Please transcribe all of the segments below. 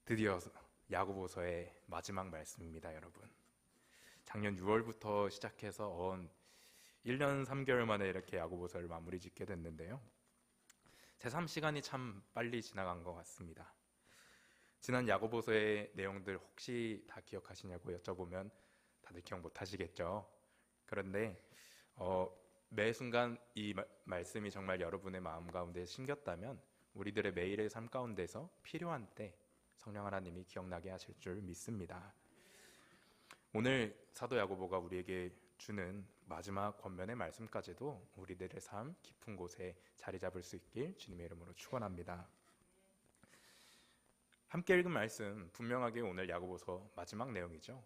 드디어 야고보서의 마지막 말씀입니다, 여러분. 작년 6월부터 시작해서 1년 3개월 만에 이렇게 야고보서를 마무리 짓게 됐는데요. 새삼 시간이 참 빨리 지나간 것 같습니다. 지난 야고보서의 내용들 혹시 다 기억하시냐고 여쭤보면 다들 기억 못 하시겠죠? 그런데 매 순간 이 말씀이 정말 여러분의 마음 가운데 심겼다면 우리들의 매일의 삶 가운데서 필요한 때 성령 하나님이 기억나게 하실 줄 믿습니다. 오늘 사도 야고보가 우리에게 주는 마지막 권면의 말씀까지도 우리들의 삶 깊은 곳에 자리 잡을 수 있길 주님의 이름으로 축원합니다. 함께 읽은 말씀 분명하게 오늘 야고보서 마지막 내용이죠.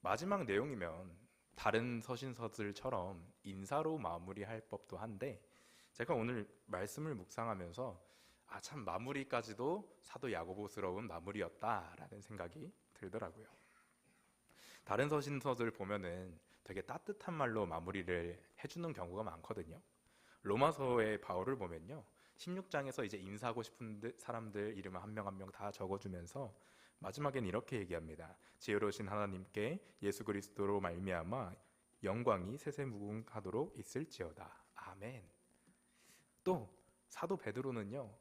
마지막 내용이면 다른 서신서들처럼 인사로 마무리할 법도 한데 제가 오늘 말씀을 묵상하면서 참 마무리까지도 사도 야고보스러운 마무리였다라는 생각이 들더라고요. 다른 서신서들 보면은 되게 따뜻한 말로 마무리를 해주는 경우가 많거든요. 로마서의 바울을 보면요, 16장에서 이제 인사하고 싶은 사람들 이름을 한 명 한 명 다 적어주면서 마지막엔 이렇게 얘기합니다. 지혜로우신 하나님께 예수 그리스도로 말미암아 영광이 세세무궁하도록 있을지어다. 아멘. 또 사도 베드로는요,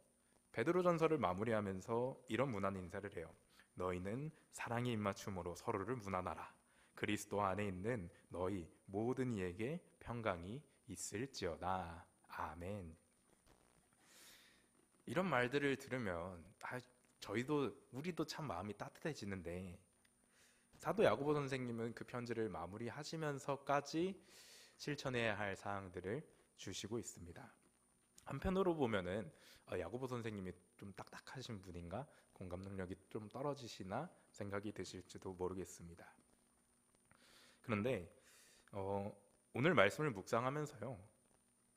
베드로전서를 마무리하면서 이런 문안 인사를 해요. 너희는 사랑의 입맞춤으로 서로를 문안하라. 그리스도 안에 있는 너희 모든 이에게 평강이 있을지어다. 아멘. 이런 말들을 들으면 우리도 참 마음이 따뜻해지는데 사도 야고보 선생님은 그 편지를 마무리하시면서까지 실천해야 할 사항들을 주시고 있습니다. 한편으로 보면은 야고보 선생님이 좀 딱딱하신 분인가? 공감 능력이 좀 떨어지시나 생각이 드실지도 모르겠습니다. 그런데 오늘 말씀을 묵상하면서요,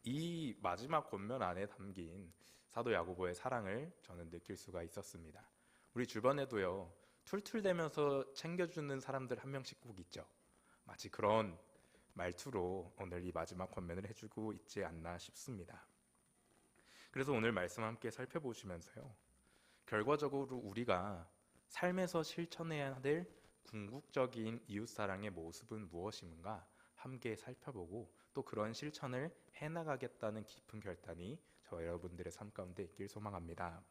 이 마지막 권면 안에 담긴 사도 야고보의 사랑을 저는 느낄 수가 있었습니다. 우리 주변에도요, 툴툴대면서 챙겨주는 사람들 한 명씩 꼭 있죠. 마치 그런 말투로 오늘 이 마지막 권면을 해주고 있지 않나 싶습니다. 그래서 오늘 말씀 함께 살펴보시면서요, 결과적으로 우리가 삶에서 실천해야 될 궁극적인 이웃사랑의 모습은 무엇인가 함께 살펴보고 또 그런 실천을 해나가겠다는 깊은 결단이 저와 여러분들의 삶 가운데 있길 소망합니다.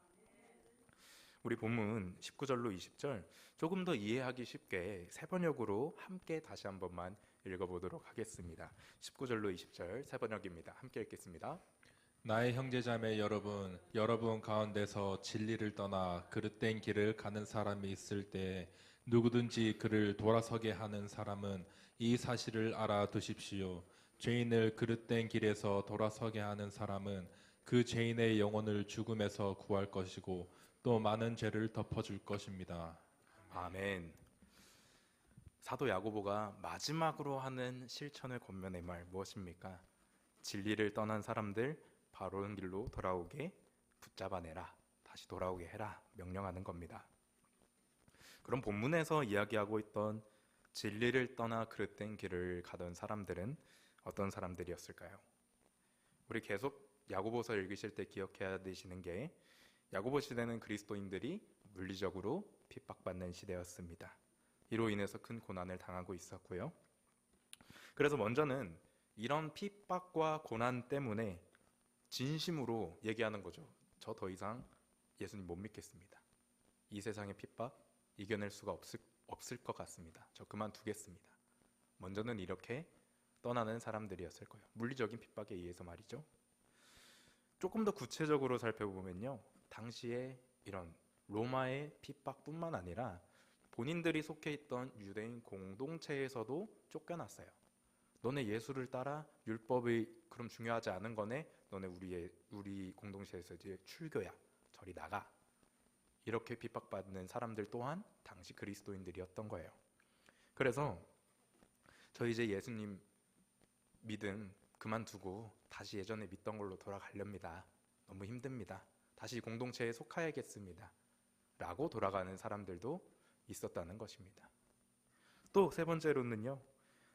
우리 본문 19절로 20절 조금 더 이해하기 쉽게 세 번역으로 함께 다시 한 번만 읽어보도록 하겠습니다. 19절로 20절 세 번역입니다. 함께 읽겠습니다. 나의 형제자매 여러분 가운데서 진리를 떠나 그릇된 길을 가는 사람이 있을 때 누구든지 그를 돌아서게 하는 사람은 이 사실을 알아두십시오. 죄인을 그릇된 길에서 돌아서게 하는 사람은 그 죄인의 영혼을 죽음에서 구할 것이고 또 많은 죄를 덮어줄 것입니다. 아멘. 사도 야고보가 마지막으로 하는 실천의 권면의 말 무엇입니까? 진리를 떠난 사람들 바른 길로 돌아오게 붙잡아내라. 다시 돌아오게 해라. 명령하는 겁니다. 그럼 본문에서 이야기하고 있던 진리를 떠나 그릇된 길을 가던 사람들은 어떤 사람들이었을까요? 우리 계속 야고보서 읽으실 때 기억해야 되시는 게 야고보 시대는 그리스도인들이 물리적으로 핍박받는 시대였습니다. 이로 인해서 큰 고난을 당하고 있었고요. 그래서 먼저는 이런 핍박과 고난 때문에 진심으로 얘기하는 거죠. 저 더 이상 예수님 못 믿겠습니다. 이 세상의 핍박 이겨낼 수가 없을 것 같습니다. 저 그만두겠습니다. 먼저는 이렇게 떠나는 사람들이었을 거예요. 물리적인 핍박에 의해서 말이죠. 조금 더 구체적으로 살펴보면요, 당시에 이런 로마의 핍박뿐만 아니라 본인들이 속해 있던 유대인 공동체에서도 쫓겨났어요. 너네 예수를 따라 율법이 그럼 중요하지 않은 거네. 너네 우리 공동체에서 이제 출교야. 저리 나가. 이렇게 핍박받는 사람들 또한 당시 그리스도인들이었던 거예요. 그래서 저 이제 예수님 믿음 그만두고 다시 예전에 믿던 걸로 돌아가렵니다. 너무 힘듭니다. 다시 공동체에 속하야겠습니다. 라고 돌아가는 사람들도 있었다는 것입니다. 또 세 번째로는요,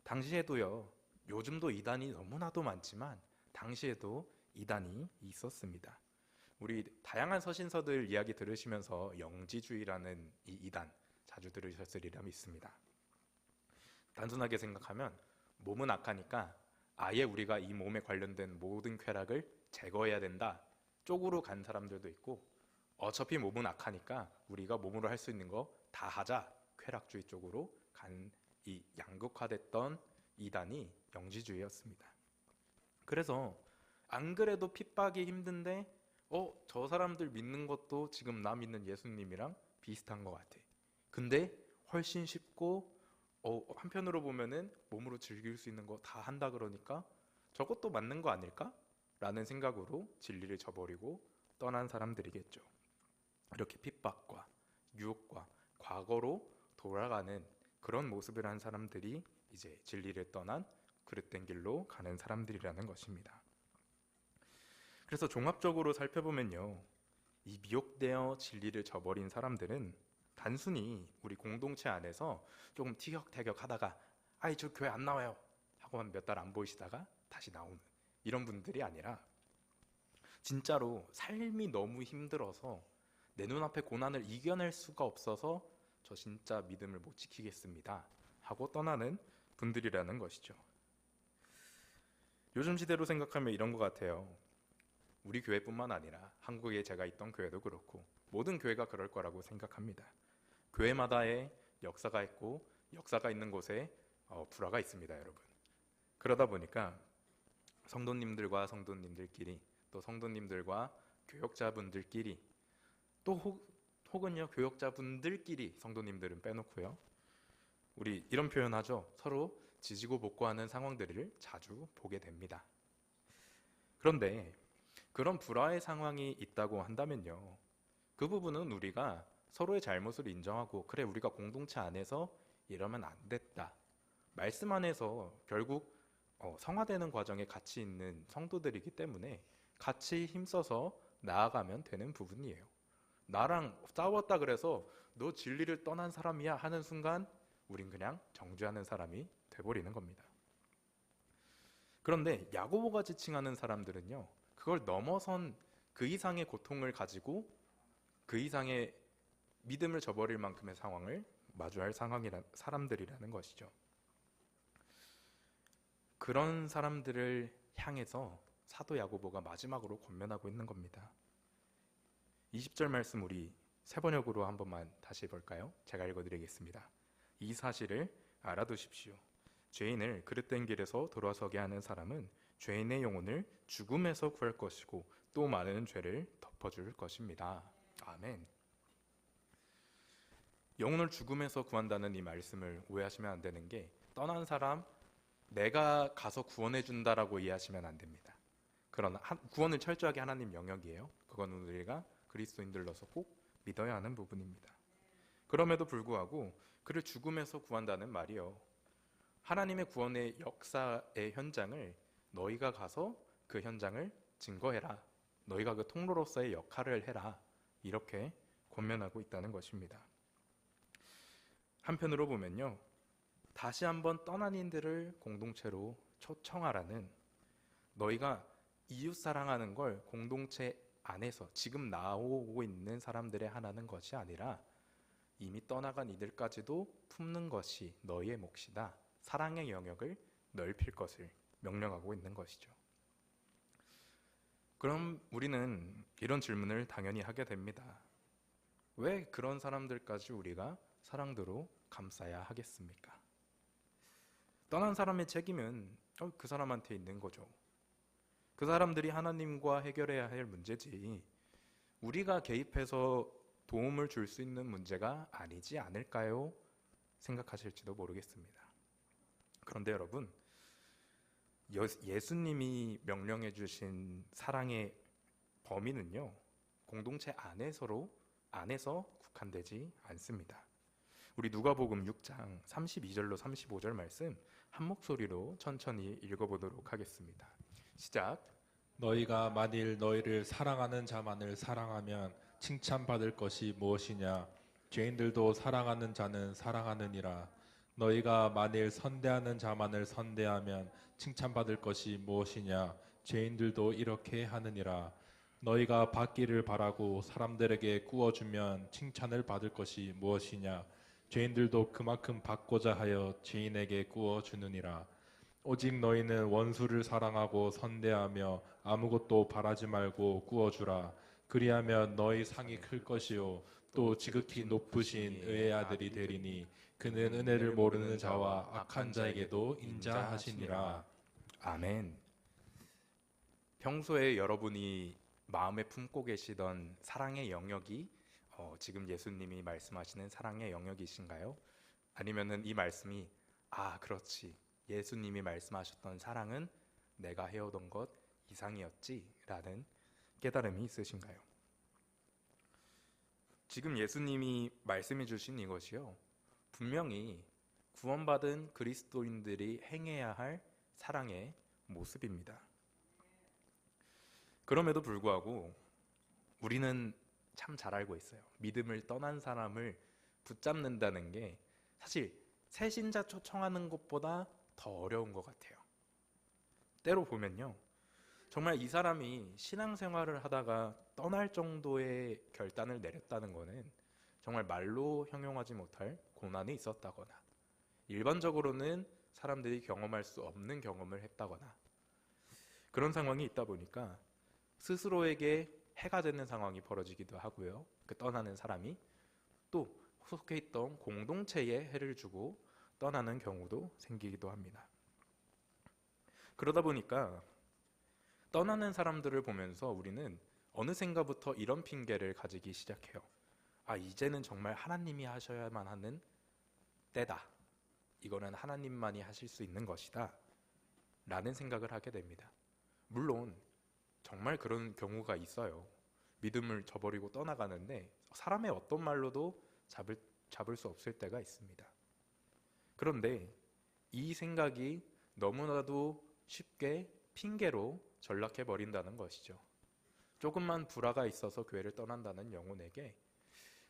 당시에도요, 요즘도 이단이 너무나도 많지만 당시에도 이단이 있었습니다. 우리 다양한 서신서들 이야기 들으시면서 영지주의라는 이 이단 자주 들으셨으리라 믿습니다. 단순하게 생각하면 몸은 악하니까 아예 우리가 이 몸에 관련된 모든 쾌락을 제거해야 된다 쪽으로 간 사람들도 있고, 어차피 몸은 악하니까 우리가 몸으로 할 수 있는 거 다 하자 쾌락주의 쪽으로 간 이 양극화됐던 이단이 영지주의였습니다. 그래서 안 그래도 핍박이 힘든데 저 사람들 믿는 것도 지금 나 믿는 예수님이랑 비슷한 것 같아. 근데 훨씬 쉽고 한편으로 보면은 몸으로 즐길 수 있는 거 다 한다 그러니까 저것도 맞는 거 아닐까? 라는 생각으로 진리를 저버리고 떠난 사람들이겠죠. 이렇게 핍박과 유혹과 과거로 돌아가는 그런 모습을 한 사람들이 이제 진리를 떠난 그릇된 길로 가는 사람들이라는 것입니다. 그래서 종합적으로 살펴보면요, 이 미혹되어 진리를 저버린 사람들은 단순히 우리 공동체 안에서 조금 티격태격 하다가 아이 저 교회 안 나와요 하고 몇 달 안 보이시다가 다시 나오는 이런 분들이 아니라, 진짜로 삶이 너무 힘들어서 내 눈앞에 고난을 이겨낼 수가 없어서 저 진짜 믿음을 못 지키겠습니다 하고 떠나는 분들이라는 것이죠. 요즘 시대로 생각하면 이런 것 같아요. 우리 교회뿐만 아니라 한국에 제가 있던 교회도 그렇고 모든 교회가 그럴 거라고 생각합니다. 교회마다의 역사가 있고 역사가 있는 곳에 불화가 있습니다, 여러분. 그러다 보니까 성도님들과 성도님들끼리, 또 성도님들과 교역자분들끼리, 또 혹은요 교역자분들끼리, 성도님들은 빼놓고요, 우리 이런 표현하죠. 서로 지지고 볶고하는 상황들을 자주 보게 됩니다. 그런데 그런 불화의 상황이 있다고 한다면요, 그 부분은 우리가 서로의 잘못을 인정하고 그래 우리가 공동체 안에서 이러면 안 됐다, 말씀 안에서 결국 성화되는 과정에 같이 있는 성도들이기 때문에 같이 힘써서 나아가면 되는 부분이에요. 나랑 싸웠다 그래서 너 진리를 떠난 사람이야 하는 순간 우린 그냥 정죄하는 사람이 돼버리는 겁니다. 그런데 야고보가 지칭하는 사람들은요, 그걸 넘어선 그 이상의 고통을 가지고 그 이상의 믿음을 저버릴 만큼의 상황을 마주할 사람들이라는 것이죠. 그런 사람들을 향해서 사도 야고보가 마지막으로 권면하고 있는 겁니다. 20절 말씀 우리 세번역으로 한 번만 다시 볼까요? 제가 읽어드리겠습니다. 이 사실을 알아두십시오. 죄인을 그릇된 길에서 돌아서게 하는 사람은 죄인의 영혼을 죽음에서 구할 것이고 또 많은 죄를 덮어줄 것입니다. 아멘. 영혼을 죽음에서 구한다는 이 말씀을 오해하시면 안 되는 게, 떠난 사람 내가 가서 구원해 준다라고 이해하시면 안 됩니다. 그러나 구원은 철저하게 하나님 영역이에요. 그건 우리가 그리스도인들로서 꼭 믿어야 하는 부분입니다. 그럼에도 불구하고 그를 죽음에서 구한다는 말이요, 하나님의 구원의 역사의 현장을 너희가 가서 그 현장을 증거해라, 너희가 그 통로로서의 역할을 해라, 이렇게 권면하고 있다는 것입니다. 한편으로 보면요, 다시 한번 떠난 이들을 공동체로 초청하라는, 너희가 이웃 사랑하는 걸 공동체 안에서 지금 나오고 있는 사람들의 하나는 것이 아니라 이미 떠나간 이들까지도 품는 것이 너희의 몫이다, 사랑의 영역을 넓힐 것을 명령하고 있는 것이죠. 그럼 우리는 이런 질문을 당연히 하게 됩니다. 왜 그런 사람들까지 우리가 사랑으로 감싸야 하겠습니까? 떠난 사람의 책임은 그 사람한테 있는 거죠. 그 사람들이 하나님과 해결해야 할 문제지 우리가 개입해서 도움을 줄 수 있는 문제가 아니지 않을까요? 생각하실지도 모르겠습니다. 그런데 여러분, 예수님이 명령해 주신 사랑의 범위는요, 공동체 안에서 국한되지 않습니다. 우리 누가복음 6장 32절로 35절 말씀 한 목소리로 천천히 읽어보도록 하겠습니다. 시작. 너희가 만일 너희를 사랑하는 자만을 사랑하면 칭찬받을 것이 무엇이냐? 죄인들도 사랑하는 자는 사랑하느니라. 너희가 만일 선대하는 자만을 선대하면 칭찬받을 것이 무엇이냐? 죄인들도 이렇게 하느니라. 너희가 받기를 바라고 사람들에게 구워주면 칭찬을 받을 것이 무엇이냐? 죄인들도 그만큼 받고자 하여 죄인에게 구워주느니라. 오직 너희는 원수를 사랑하고 선대하며 아무것도 바라지 말고 구워주라. 그리하면 너희 상이 클 것이요 또 지극히 높으신 의의 아들이 되리니 그는 은혜를 모르는 자와 악한 자에게도 인자하시니라. 아멘. 평소에 여러분이 마음에 품고 계시던 사랑의 영역이 지금 예수님이 말씀하시는 사랑의 영역이신가요? 아니면은 이 말씀이 그렇지. 예수님이 말씀하셨던 사랑은 내가 해오던 것 이상이었지 라는 깨달음이 있으신가요? 지금 예수님이 말씀해 주신 이것이요, 분명히 구원받은 그리스도인들이 행해야 할 사랑의 모습입니다. 그럼에도 불구하고 우리는 참 잘 알고 있어요. 믿음을 떠난 사람을 붙잡는다는 게 사실 새신자 초청하는 것보다 더 어려운 것 같아요. 때로 보면요, 정말 이 사람이 신앙생활을 하다가 떠날 정도의 결단을 내렸다는 것은 정말 말로 형용하지 못할 고난이 있었다거나, 일반적으로는 사람들이 경험할 수 없는 경험을 했다거나, 그런 상황이 있다 보니까 스스로에게 해가 되는 상황이 벌어지기도 하고요. 그 떠나는 사람이 또 속해 있던 공동체에 해를 주고 떠나는 경우도 생기기도 합니다. 그러다 보니까 떠나는 사람들을 보면서 우리는 어느샌가부터 이런 핑계를 가지기 시작해요. 이제는 정말 하나님이 하셔야만 하는 때다. 이거는 하나님만이 하실 수 있는 것이다 라는 생각을 하게 됩니다. 물론 정말 그런 경우가 있어요. 믿음을 저버리고 떠나가는데 사람의 어떤 말로도 잡을 수 없을 때가 있습니다. 그런데 이 생각이 너무나도 쉽게 핑계로 전락해버린다는 것이죠. 조금만 불화가 있어서 교회를 떠난다는 영혼에게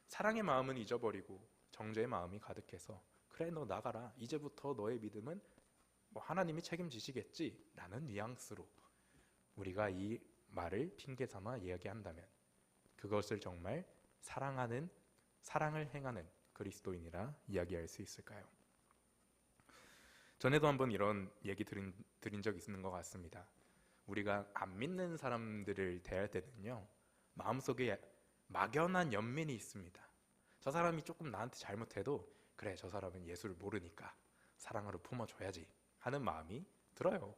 사랑의 마음은 잊어버리고 정죄의 마음이 가득해서 그래 너 나가라, 이제부터 너의 믿음은 하나님이 책임지시겠지 라는 뉘앙스로 우리가 이 말을 핑계 삼아 이야기한다면 그것을 정말 사랑을 행하는 그리스도인이라 이야기할 수 있을까요? 전에도 한번 이런 얘기 드린 적이 있는 것 같습니다. 우리가 안 믿는 사람들을 대할 때는요, 마음속에 막연한 연민이 있습니다. 저 사람이 조금 나한테 잘못해도 그래 저 사람은 예수를 모르니까 사랑으로 품어줘야지 하는 마음이 들어요.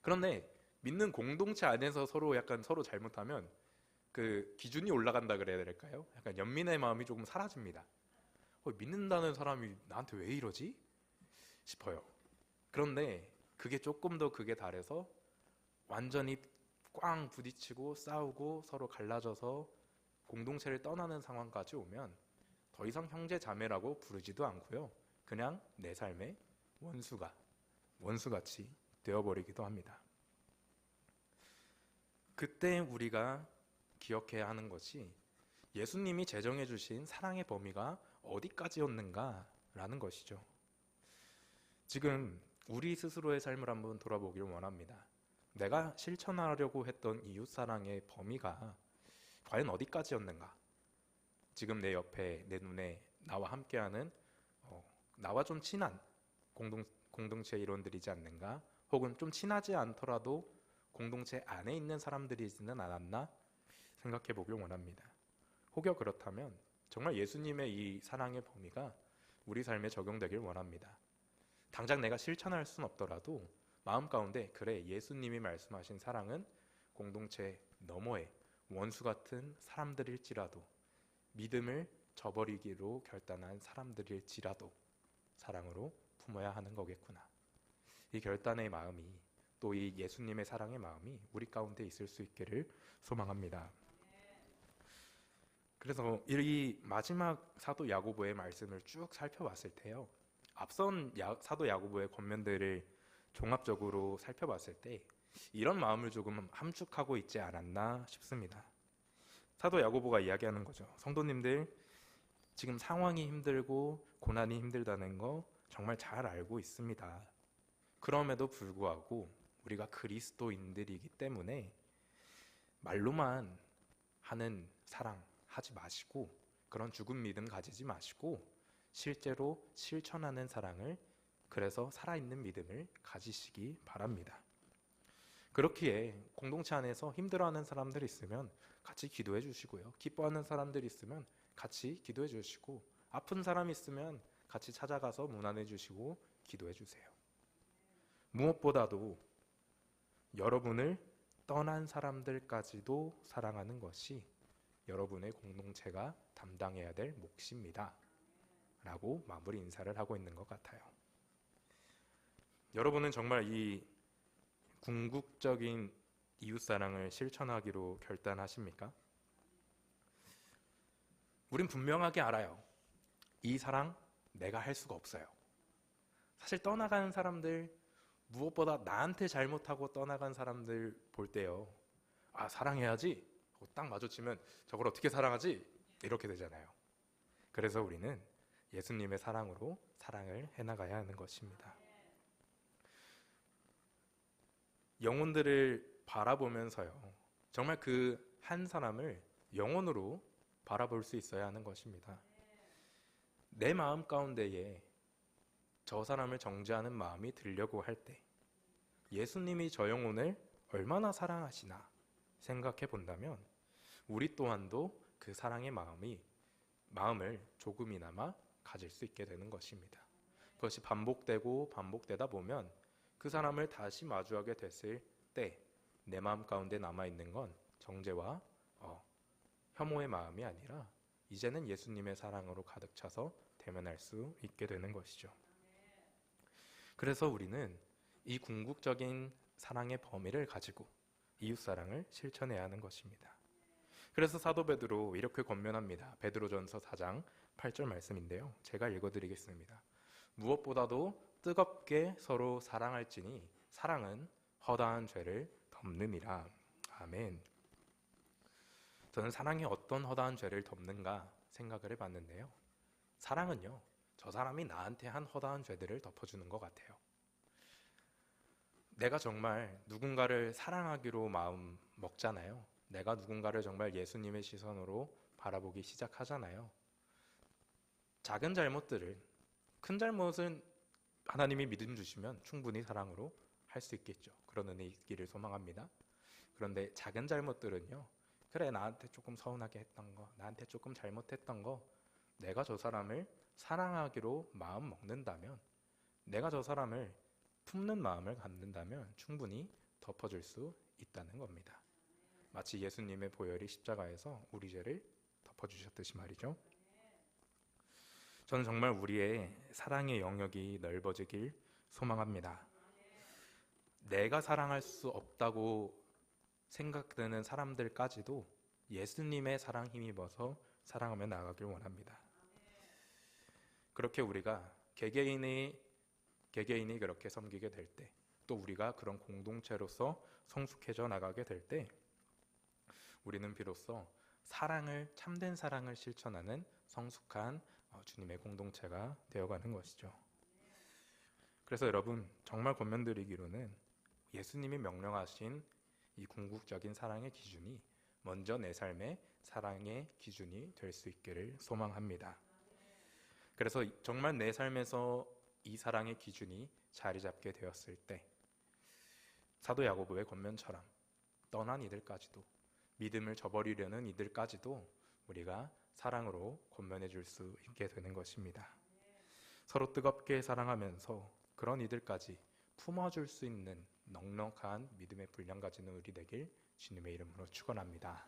그런데 믿는 공동체 안에서 서로 잘못하면 그 기준이 올라간다 그래야 될까요? 약간 연민의 마음이 조금 사라집니다. 믿는다는 사람이 나한테 왜 이러지? 싶어요. 그런데 그게 조금 더 극에 달해서 완전히 꽝 부딪히고 싸우고 서로 갈라져서 공동체를 떠나는 상황까지 오면 더 이상 형제 자매라고 부르지도 않고요, 그냥 내 삶의 원수같이 되어버리기도 합니다. 그때 우리가 기억해야 하는 것이 예수님이 제정해 주신 사랑의 범위가 어디까지였는가라는 것이죠. 지금 우리 스스로의 삶을 한번 돌아보길 원합니다. 내가 실천하려고 했던 이웃사랑의 범위가 과연 어디까지였는가? 지금 내 옆에, 내 눈에 나와 함께하는 나와 좀 친한 공동체 일원들이지 않는가? 혹은 좀 친하지 않더라도 공동체 안에 있는 사람들이지는 않았나 생각해 보길 원합니다. 혹여 그렇다면 정말 예수님의 이 사랑의 범위가 우리 삶에 적용되길 원합니다. 당장 내가 실천할 수는 없더라도 마음 가운데 그래 예수님이 말씀하신 사랑은 공동체 너머의 원수 같은 사람들일지라도, 믿음을 저버리기로 결단한 사람들일지라도 사랑으로 품어야 하는 거겠구나. 이 결단의 마음이, 또 이 예수님의 사랑의 마음이 우리 가운데 있을 수 있기를 소망합니다. 그래서 이 마지막 사도 야고보의 말씀을 쭉 살펴봤을 때요, 앞선 사도 야고보의 권면들을 종합적으로 살펴봤을 때 이런 마음을 조금 함축하고 있지 않았나 싶습니다. 사도 야고보가 이야기하는 거죠. 성도님들, 지금 상황이 힘들고 고난이 힘들다는 거 정말 잘 알고 있습니다. 그럼에도 불구하고 우리가 그리스도인들이기 때문에 말로만 하는 사랑 하지 마시고 그런 죽은 믿음 가지지 마시고 실제로 실천하는 사랑을 그래서 살아있는 믿음을 가지시기 바랍니다. 그렇기에 공동체 안에서 힘들어하는 사람들이 있으면 같이 기도해 주시고요. 기뻐하는 사람들이 있으면 같이 기도해 주시고 아픈 사람이 있으면 같이 찾아가서 문안해 주시고 기도해 주세요. 무엇보다도 여러분을 떠난 사람들까지도 사랑하는 것이 여러분의 공동체가 담당해야 될 몫입니다. 라고 마무리 인사를 하고 있는 것 같아요. 여러분은 정말 이 궁극적인 이웃사랑을 실천하기로 결단하십니까? 우린 분명하게 알아요. 이 사랑 내가 할 수가 없어요. 사실 떠나가는 사람들, 무엇보다 나한테 잘못하고 떠나간 사람들 볼 때요. 아, 사랑해야지. 딱 마주치면 저걸 어떻게 사랑하지? 이렇게 되잖아요. 그래서 우리는 예수님의 사랑으로 사랑을 해나가야 하는 것입니다. 영혼들을 바라보면서요. 정말 그 한 사람을 영혼으로 바라볼 수 있어야 하는 것입니다. 내 마음 가운데에 저 사람을 정죄하는 마음이 들려고 할 때 예수님이 저 영혼을 얼마나 사랑하시나 생각해 본다면 우리 또한도 그 사랑의 마음을 조금이나마 가질 수 있게 되는 것입니다. 그것이 반복되고 반복되다 보면 그 사람을 다시 마주하게 됐을 때 내 마음 가운데 남아있는 건 정죄와 혐오의 마음이 아니라 이제는 예수님의 사랑으로 가득 차서 대면할 수 있게 되는 것이죠. 그래서 우리는 이 궁극적인 사랑의 범위를 가지고 이웃사랑을 실천해야 하는 것입니다. 그래서 사도 베드로 이렇게 권면합니다. 베드로전서 4장 8절 말씀인데요. 제가 읽어드리겠습니다. 무엇보다도 뜨겁게 서로 사랑할지니 사랑은 허다한 죄를 덮느니라. 아멘. 저는 사랑이 어떤 허다한 죄를 덮는가 생각을 해봤는데요. 사랑은요, 저 사람이 나한테 한 허다한 죄들을 덮어주는 것 같아요. 내가 정말 누군가를 사랑하기로 마음 먹잖아요. 내가 누군가를 정말 예수님의 시선으로 바라보기 시작하잖아요. 작은 잘못들을, 큰 잘못은 하나님이 믿음 주시면 충분히 사랑으로 할 수 있겠죠. 그런 은혜 있기를 소망합니다. 그런데 작은 잘못들은요, 그래 나한테 조금 서운하게 했던 거, 나한테 조금 잘못했던 거, 내가 저 사람을 사랑하기로 마음 먹는다면, 내가 저 사람을 품는 마음을 갖는다면 충분히 덮어줄 수 있다는 겁니다. 마치 예수님의 보혈이 십자가에서 우리 죄를 덮어주셨듯이 말이죠. 저는 정말 우리의 사랑의 영역이 넓어지길 소망합니다. 내가 사랑할 수 없다고 생각되는 사람들까지도 예수님의 사랑 힘입어서 사랑하며 나아가길 원합니다. 그렇게 우리가 개개인이 그렇게 섬기게 될 때, 또 우리가 그런 공동체로서 성숙해져 나가게 될 때, 우리는 비로소 참된 사랑을 실천하는 성숙한 주님의 공동체가 되어가는 것이죠. 그래서 여러분, 정말 권면드리기로는 예수님이 명령하신 이 궁극적인 사랑의 기준이 먼저 내 삶의 사랑의 기준이 될 수 있기를 소망합니다. 그래서 정말 내 삶에서 이 사랑의 기준이 자리 잡게 되었을 때 사도 야고보의 권면처럼 떠난 이들까지도, 믿음을 저버리려는 이들까지도 우리가 사랑으로 권면해 줄 수 있게 되는 것입니다. 서로 뜨겁게 사랑하면서 그런 이들까지 품어줄 수 있는 넉넉한 믿음의 분량 가지는 우리 되길 주님의 이름으로 축원합니다.